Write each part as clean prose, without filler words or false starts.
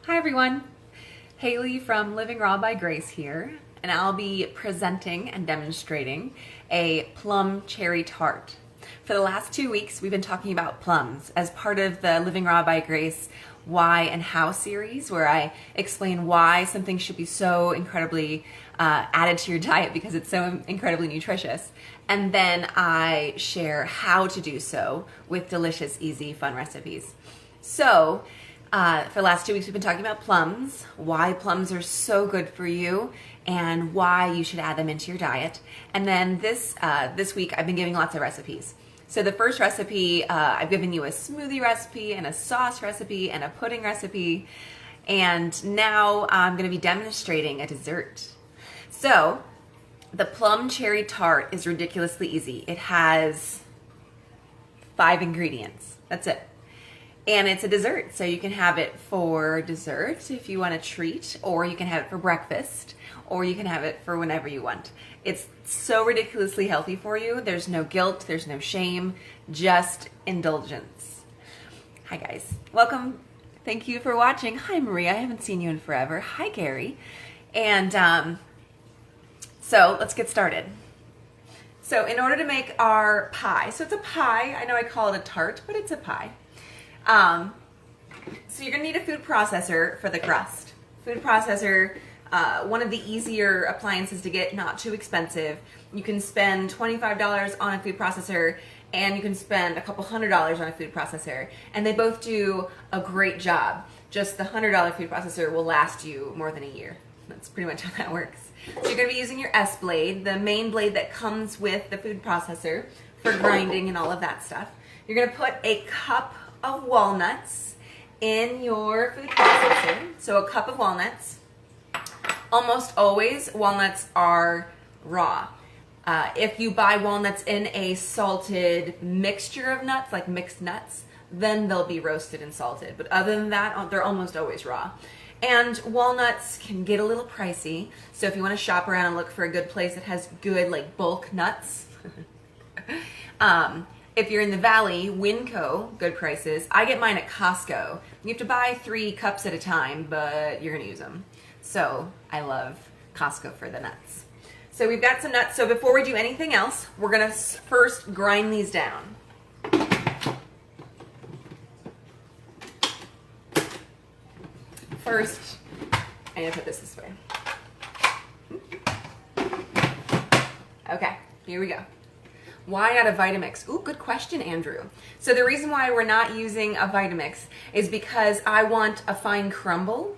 Hi everyone, Haley from Living Raw by Grace here, and I'll be presenting and demonstrating a plum cherry tart. For the last 2 weeks, we've been talking about plums as part of the Living Raw by Grace Why and How series, where I explain why something should be so incredibly added to your diet because it's so incredibly nutritious. And then I share how to do so with delicious, easy, fun recipes. So, for the last 2 weeks, we've been talking about plums, why plums are so good for you, and why you should add them into your diet. And then this week, I've been giving lots of recipes. So the first recipe, I've given you a smoothie recipe, and a sauce recipe, and a pudding recipe, and now I'm going to be demonstrating a dessert. So the plum cherry tart is ridiculously easy. It has 5 ingredients. That's it. And it's a dessert, so you can have it for dessert if you want a treat, or you can have it for breakfast, or you can have it for whenever you want. It's so ridiculously healthy for you. There's no guilt, there's no shame, just indulgence. Hi guys, welcome. Thank you for watching. Hi Maria, I haven't seen you in forever. Hi Gary. And so let's get started. So in order to make our pie, so it's a pie, I know I call it a tart, but it's a pie. So you're going to need a food processor for the crust. Food processor, one of the easier appliances to get, not too expensive. You can spend $25 on a food processor, and you can spend a couple $100s on a food processor, and they both do a great job. Just the $100 food processor will last you more than a year. That's pretty much how that works. So you're going to be using your S blade, the main blade that comes with the food processor for grinding and all of that stuff. You're going to put a cup of walnuts in your food processor. So a cup of walnuts. Almost always walnuts are raw. If you buy walnuts in a salted mixture of nuts, like mixed nuts, then they'll be roasted and salted. But other than that, they're almost always raw. And walnuts can get a little pricey. So if you want to shop around and look for a good place that has good like bulk nuts, if you're in the Valley, Winco, good prices. I get mine at Costco. You have to buy 3 cups at a time, but you're gonna use them. So I love Costco for the nuts. So we've got some nuts. So before we do anything else, we're gonna first grind these down. First, I'm gonna put this way. Okay, here we go. Why not a Vitamix? Ooh, good question, Andrew. So the reason why we're not using a Vitamix is because I want a fine crumble.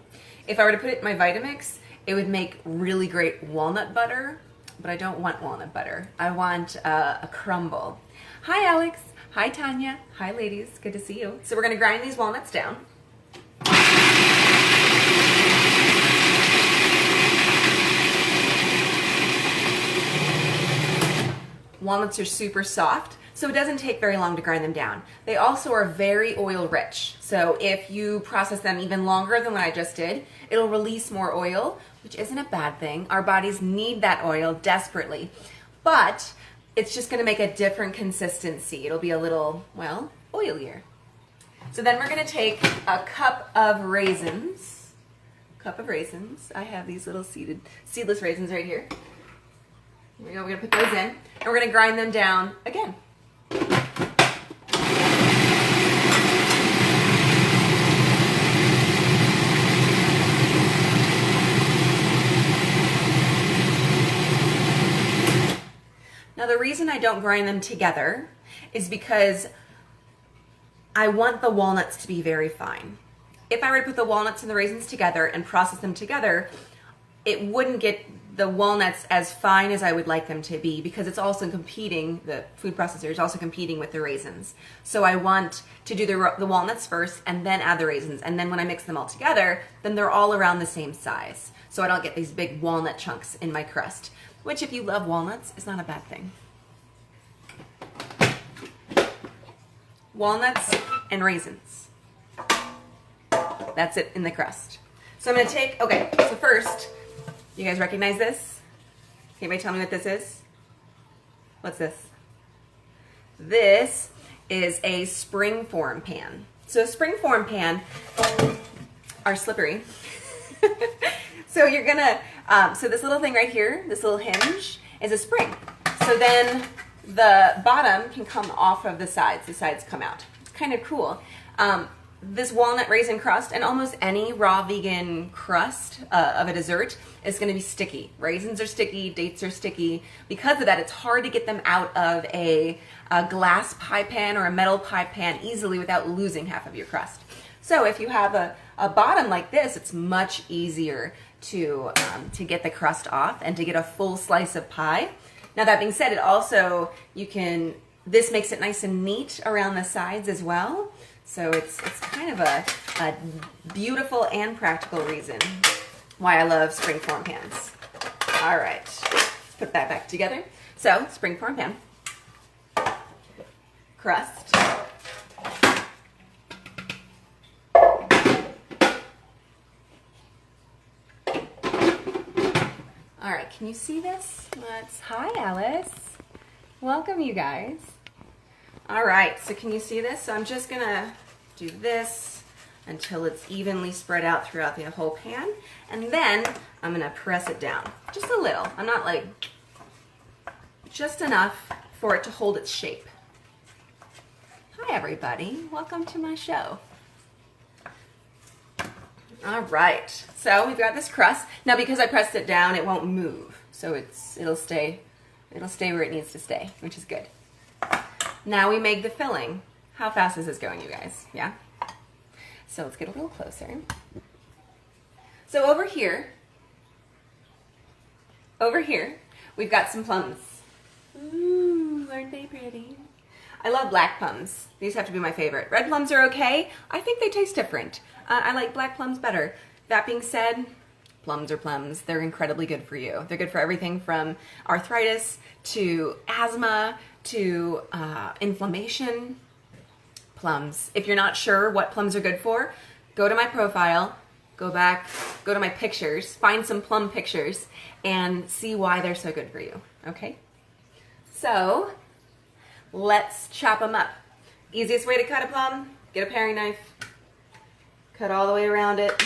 If I were to put it in my Vitamix, it would make really great walnut butter, but I don't want walnut butter. I want a crumble. Hi, Alex. Hi, Tanya. Hi, ladies. Good to see you. So we're gonna grind these walnuts down. Walnuts are super soft, so it doesn't take very long to grind them down. They also are very oil rich, so if you process them even longer than what I just did, it'll release more oil, which isn't a bad thing. Our bodies need that oil desperately, but it's just gonna make a different consistency. It'll be a little, well, oilier. So then we're gonna take a cup of raisins. I have these little seedless raisins right here. Here we go, we're gonna put those in, and we're gonna grind them down again. Now the reason I don't grind them together is because I want the walnuts to be very fine. If I were to put the walnuts and the raisins together and process them together, it wouldn't get the walnuts as fine as I would like them to be, because it's also competing, the food processor is also competing with the raisins. So I want to do the walnuts first and then add the raisins, and then when I mix them all together, then they're all around the same size. So I don't get these big walnut chunks in my crust, which if you love walnuts is not a bad thing. Walnuts and raisins. That's it in the crust. So I'm gonna take, okay, so first, you guys recognize this? Can anybody tell me what this is? What's this? This is a springform pan. So a springform pan are slippery. So you're gonna, so this little thing right here, this little hinge is a spring. So then the bottom can come off of the sides come out. It's kind of cool. This walnut raisin crust and almost any raw vegan crust of a dessert is going to be sticky. Raisins are sticky, dates are sticky. Because of that, it's hard to get them out of a glass pie pan or a metal pie pan easily without losing half of your crust. So if you have a bottom like this, it's much easier to get the crust off and to get a full slice of pie. Now that being said, it also, this makes it nice and neat around the sides as well. So it's kind of a beautiful and practical reason why I love springform pans. All right, let's put that back together. So springform pan, crust, all right, can you see this? Hi Alice, welcome you guys. All right, so can you see this? So I'm just gonna do this until it's evenly spread out throughout the whole pan. And then I'm gonna press it down, just a little. I'm not like, just enough for it to hold its shape. Hi everybody, welcome to my show. All right, so we've got this crust. Now because I pressed it down, it won't move. So it'll stay where it needs to stay, which is good. Now we make the filling. How fast is this going, you guys? Yeah? So let's get a little closer. So over here, we've got some plums. Ooh, aren't they pretty? I love black plums. These have to be my favorite. Red plums are okay. I think they taste different. I like black plums better. That being said, plums are plums. They're incredibly good for you. They're good for everything from arthritis to asthma to inflammation. Plums. If you're not sure what plums are good for, go to my profile, go back, go to my pictures, find some plum pictures, and see why they're so good for you, okay? So, let's chop them up. Easiest way to cut a plum, get a paring knife, cut all the way around it,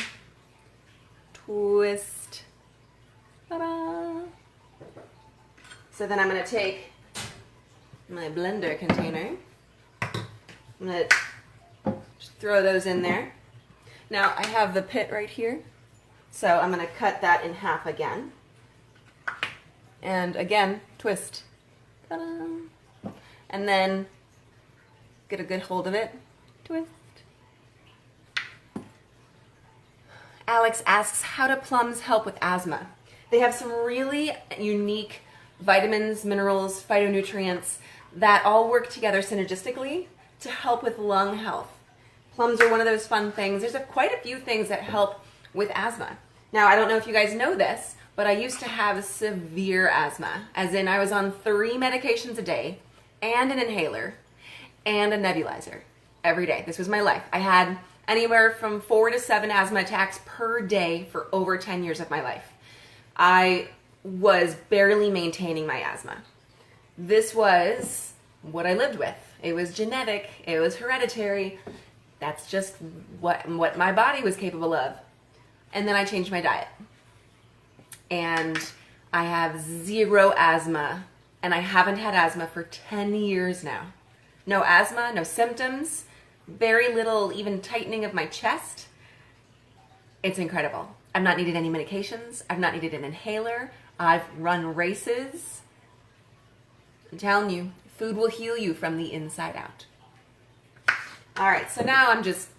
twist, ta-da! So then I'm going to take my blender container, I'm going to just throw those in there. Now I have the pit right here, so I'm going to cut that in half again. And again, twist. Ta-da! And then get a good hold of it. Twist. Alex asks, how do plums help with asthma? They have some really unique vitamins, minerals, phytonutrients that all work together synergistically to help with lung health. Plums are one of those fun things. There's quite a few things that help with asthma. Now, I don't know if you guys know this, but I used to have severe asthma, as in I was on 3 medications a day and an inhaler and a nebulizer every day. This was my life. I had anywhere from 4 to 7 asthma attacks per day for over 10 years of my life. I was barely maintaining my asthma. This was what I lived with. It was genetic, it was hereditary. That's just what my body was capable of. And then I changed my diet. And I have 0 asthma, and I haven't had asthma for 10 years now. No asthma, no symptoms, very little even tightening of my chest. It's incredible. I've not needed any medications. I've not needed an inhaler. I've run races. I'm telling you, food will heal you from the inside out. All right, so now I'm just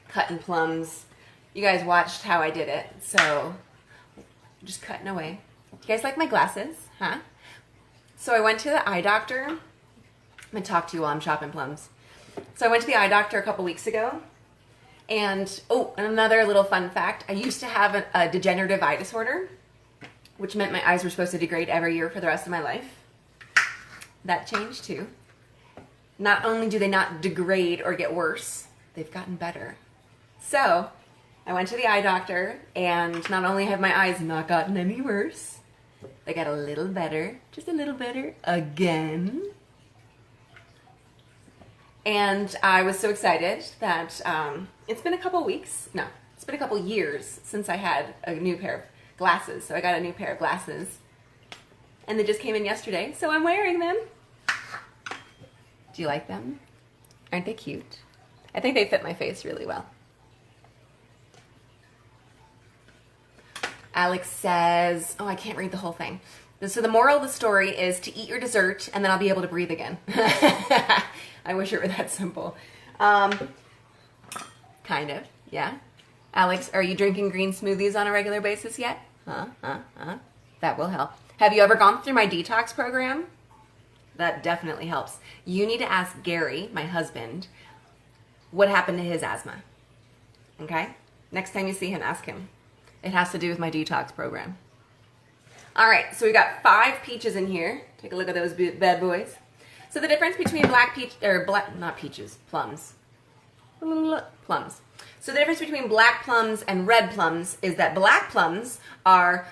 cutting plums. You guys watched how I did it, so just cutting away. You guys like my glasses, huh? So I went to the eye doctor. I'm gonna talk to you while I'm chopping plums. So I went to the eye doctor a couple weeks ago, and another little fun fact, I used to have a degenerative eye disorder, which meant my eyes were supposed to degrade every year for the rest of my life. That changed too. Not only do they not degrade or get worse, they've gotten better. So I went to the eye doctor, and not only have my eyes not gotten any worse, they got a little better, just a little better again. And I was so excited that it's been a couple weeks, no, It's been a couple years since I had a new pair of glasses, so I got a new pair of glasses. And they just came in yesterday, so I'm wearing them. Do you like them? Aren't they cute? I think they fit my face really well. Alex says, oh, I can't read the whole thing. So the moral of the story is to eat your dessert and then I'll be able to breathe again. I wish it were that simple. Kind of, yeah. Alex, are you drinking green smoothies on a regular basis yet? That will help. Have you ever gone through my detox program? That definitely helps. You need to ask Gary, my husband, what happened to his asthma. Okay? Next time you see him, ask him. It has to do with my detox program. All right, so we got 5 peaches in here. Take a look at those bad boys. So the difference between plums. Plums. So the difference between black plums and red plums is that black plums are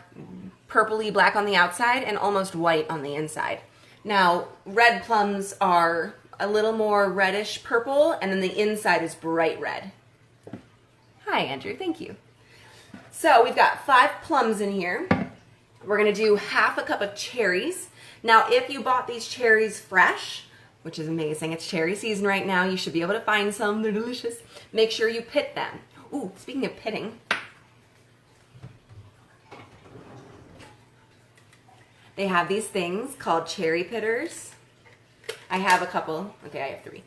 purpley black on the outside and almost white on the inside. Now, red plums are a little more reddish purple, and then the inside is bright red. Hi, Andrew, thank you. So we've got 5 plums in here. We're gonna do half a cup of cherries. Now, if you bought these cherries fresh, which is amazing, it's cherry season right now, you should be able to find some, they're delicious. Make sure you pit them. Ooh, speaking of pitting, they have these things called cherry pitters. I have a couple, okay, I have 3,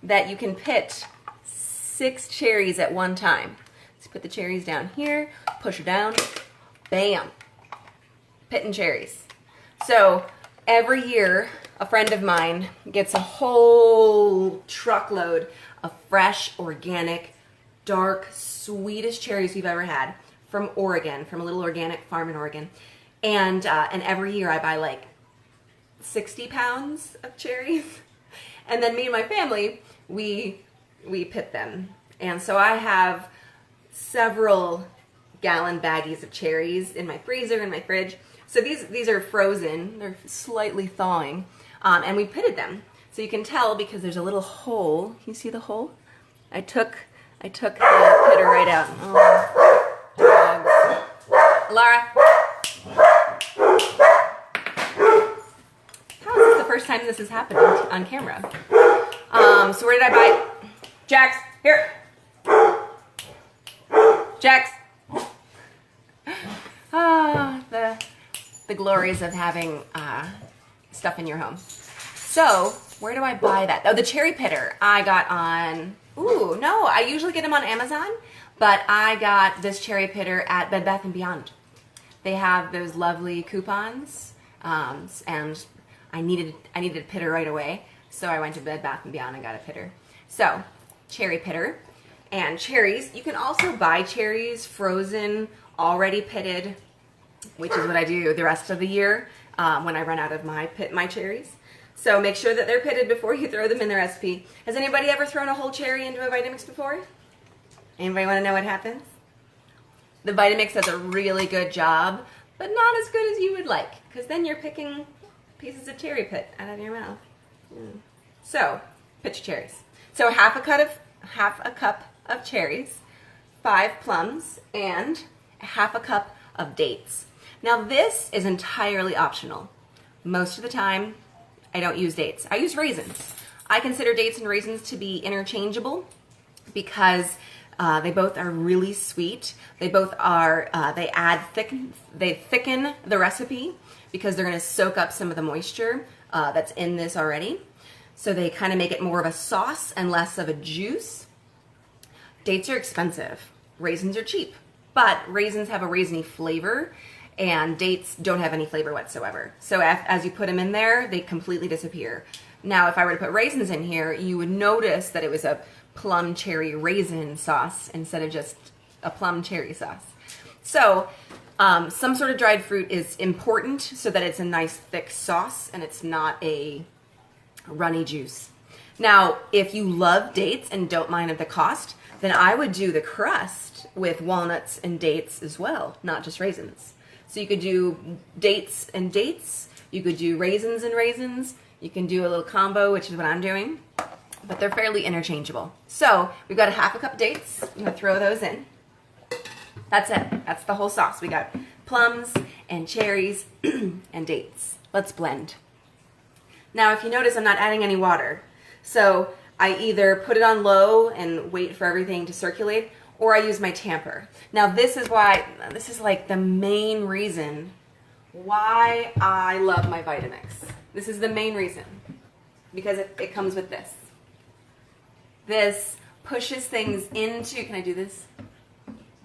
that you can pit 6 cherries at one time. So put the cherries down here, push her down, bam, pitting cherries. So every year, a friend of mine gets a whole truckload of fresh, organic, dark, sweetest cherries we've ever had from Oregon, from a little organic farm in Oregon. And every year I buy like 60 pounds of cherries. And then me and my family, we pit them. And so I have several gallon baggies of cherries in my freezer and my fridge. So these are frozen, they're slightly thawing, and we pitted them. So you can tell because there's a little hole. Can you see the hole? I took the pitter right out. Oh, dogs. Laura. How is this the first time this has happened on camera? So where did I buy? Jax, here. Jax. The glories of having stuff in your home. So, where do I buy that? Oh, the cherry pitter I got on, ooh, no, I usually get them on Amazon, but I got this cherry pitter at Bed Bath & Beyond. They have those lovely coupons, and I needed a pitter right away, so I went to Bed Bath & Beyond and got a pitter. So, cherry pitter. And cherries, you can also buy cherries frozen, already pitted, which is what I do the rest of the year when I run out of my cherries. So make sure that they're pitted before you throw them in the recipe. Has anybody ever thrown a whole cherry into a Vitamix before? Anybody want to know what happens? The Vitamix does a really good job, but not as good as you would like, because then you're picking pieces of cherry pit out of your mouth. So, pit your cherries. So half a cup of cherries, 5 plums, and half a cup of dates. Now this is entirely optional. Most of the time, I don't use dates. I use raisins. I consider dates and raisins to be interchangeable because they both are really sweet. They both are, they thicken the recipe because they're gonna soak up some of the moisture that's in this already. So they kind of make it more of a sauce and less of a juice. Dates are expensive. Raisins are cheap. But raisins have a raisiny flavor, and dates don't have any flavor whatsoever. So as you put them in there, they completely disappear. Now, if I were to put raisins in here, you would notice that it was a plum cherry raisin sauce instead of just a plum cherry sauce. So some sort of dried fruit is important so that it's a nice thick sauce and it's not a runny juice. Now, if you love dates and don't mind the cost, then I would do the crust with walnuts and dates as well, not just raisins. So you could do dates and dates, you could do raisins and raisins, you can do a little combo, which is what I'm doing. but they're fairly interchangeable. So we've got a half a cup dates. I'm gonna throw those in. That's it. That's the whole sauce. We got plums and cherries and dates. Let's blend. Now, if you notice, I'm not adding any water. So I either put it on low and wait for everything to circulate, or I use my tamper. Now, this is like the main reason why I love my Vitamix. This is the main reason, because it comes with this. This pushes things into, can I do this?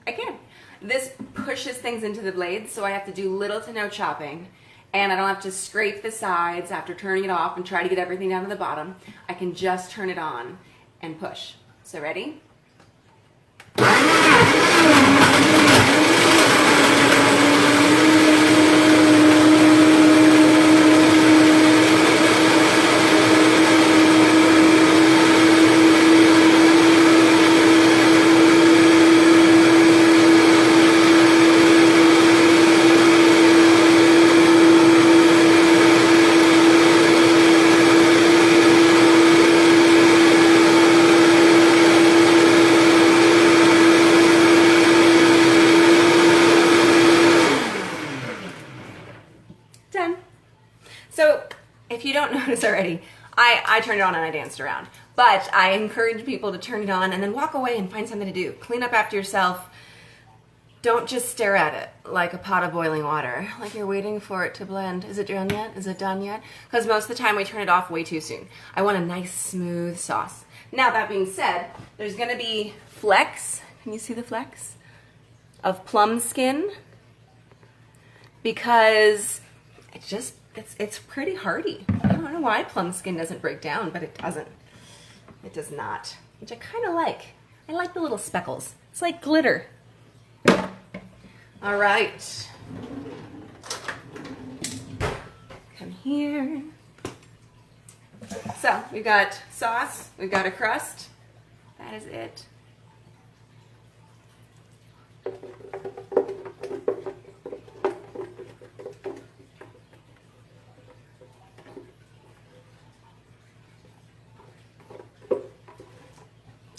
I can. This pushes things into the blades, so I have to do little to no chopping, and I don't have to scrape the sides after turning it off and try to get everything down to the bottom. I can just turn it on and push. So ready? Done. So if you don't notice already, I turned it on and I danced around. But I encourage people to turn it on and then walk away and find something to do. Clean up after yourself. Don't just stare at it like a pot of boiling water, like you're waiting for it to blend. Is it done yet? Is it done yet? Because most of the time we turn it off way too soon. I want a nice smooth sauce. Now, that being said, there's going to be flecks. Can you see the flecks? Of plum skin. Because it's pretty hardy. I don't know why plum skin doesn't break down, but it doesn't. It does not, which I kind of like. I like the little speckles. It's like glitter. All right. Come here. So we've got sauce, we've got a crust. That is it.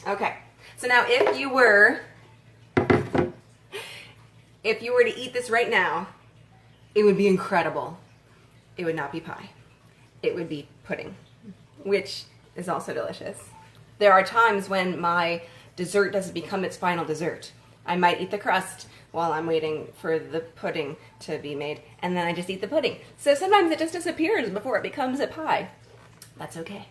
Okay, so now if you were to eat this right now, it would be incredible. It would not be pie. It would be pudding, which is also delicious. There are times when my dessert doesn't become its final dessert. I might eat the crust while I'm waiting for the pudding to be made, and then I just eat the pudding. So sometimes it just disappears before it becomes a pie. That's okay.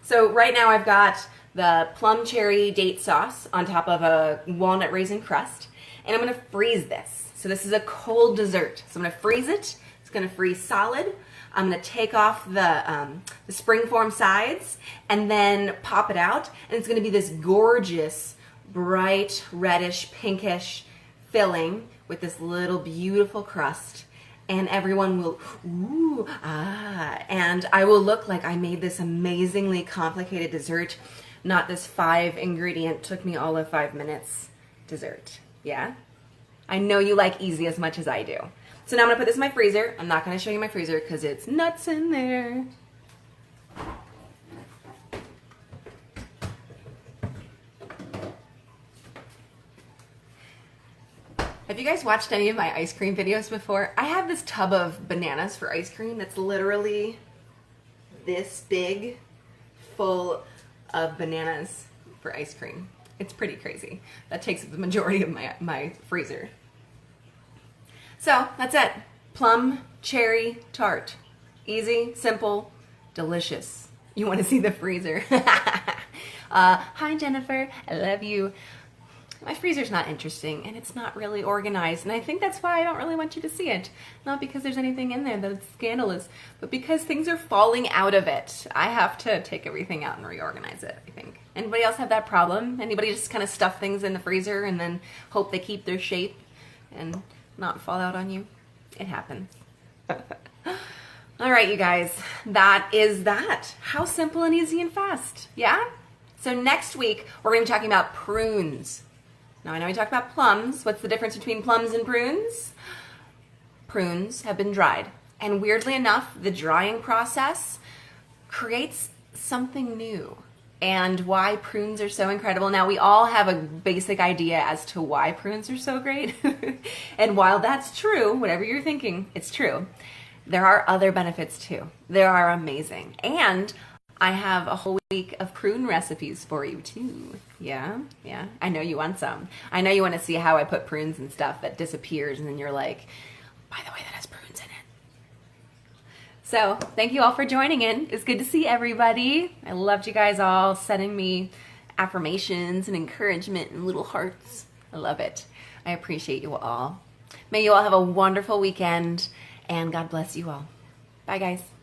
So right now I've got the plum cherry date sauce on top of a walnut raisin crust, and I'm going to freeze this. So this is a cold dessert. So I'm going to freeze it. It's going to freeze solid. I'm going to take off the springform sides and then pop it out, and it's going to be this gorgeous, bright, reddish, pinkish filling with this little beautiful crust. And everyone will, ooh, ah, and I will look like I made this amazingly complicated dessert, not this 5-ingredient, took me all of 5 minutes dessert. Yeah? I know you like easy as much as I do. So now I'm gonna put this in my freezer. I'm not gonna show you my freezer because it's nuts in there. Have you guys watched any of my ice cream videos before? I have this tub of bananas for ice cream that's literally this big, full of bananas for ice cream. It's pretty crazy. That takes up the majority of my freezer. So that's it. Plum cherry tart. Easy, simple, delicious. You want to see the freezer? Hi Jennifer, I love you. My freezer's not interesting, and it's not really organized, and I think that's why I don't really want you to see it. Not because there's anything in there that's scandalous, but because things are falling out of it. I have to take everything out and reorganize it, I think. Anybody else have that problem? Anybody just kind of stuff things in the freezer and then hope they keep their shape and not fall out on you? It happens. All right, you guys, that is that. How simple and easy and fast, yeah? So next week, we're going to be talking about prunes. Now, I know we talked about plums. What's the difference between plums and prunes? Prunes have been dried. And weirdly enough, the drying process creates something new. and why prunes are so incredible. Now, we all have a basic idea as to why prunes are so great. And while that's true, whatever you're thinking, it's true. There are other benefits too. They are amazing. And I have a whole week of prune recipes for you too. Yeah. I know you want some. I know you want to see how I put prunes and stuff that disappears, and then you're like, by the way, that has prunes in it. So thank you all for joining in. It's good to see everybody. I loved you guys all sending me affirmations and encouragement and little hearts. I love it. I appreciate you all. May you all have a wonderful weekend, and God bless you all. Bye, guys.